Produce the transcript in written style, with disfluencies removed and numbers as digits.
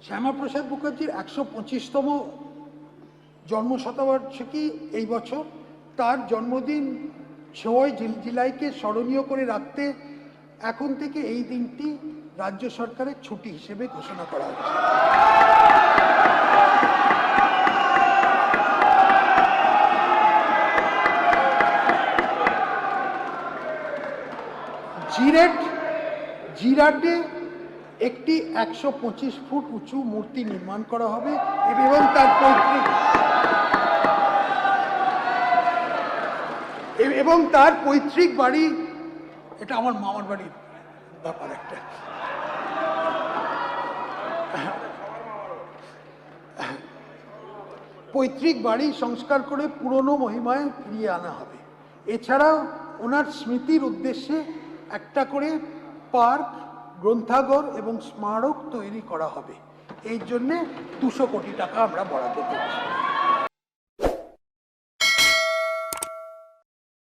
শ্যামাপ্রসাদ মুখার্জির 125তম জন্মশতবার্ষিকী এই বছর। তার জন্মদিন 6 জুলাইকে স্মরণীয় করে রাখতে এখন থেকে এই দিনটি রাজ্য সরকারের ছুটি হিসেবে ঘোষণা করা হয়েছে। জিরাটে একটি 125 ফুট উঁচু মূর্তি নির্মাণ করা হবে এবং তার পৈতৃক বাড়ি, এটা আমার মামার বাড়ির ব্যাপার একটা, পৈতৃক বাড়ি সংস্কার করে পুরনো মহিমায় ফিরিয়ে আনা হবে। এছাড়াও ওনার স্মৃতির উদ্দেশ্যে একটা করে পার্ক, গ্রন্থাগার এবং স্মারক তৈরি করা হবে। এই জন্যে 200 কোটি টাকা আমরা বরাদ্দ করছি।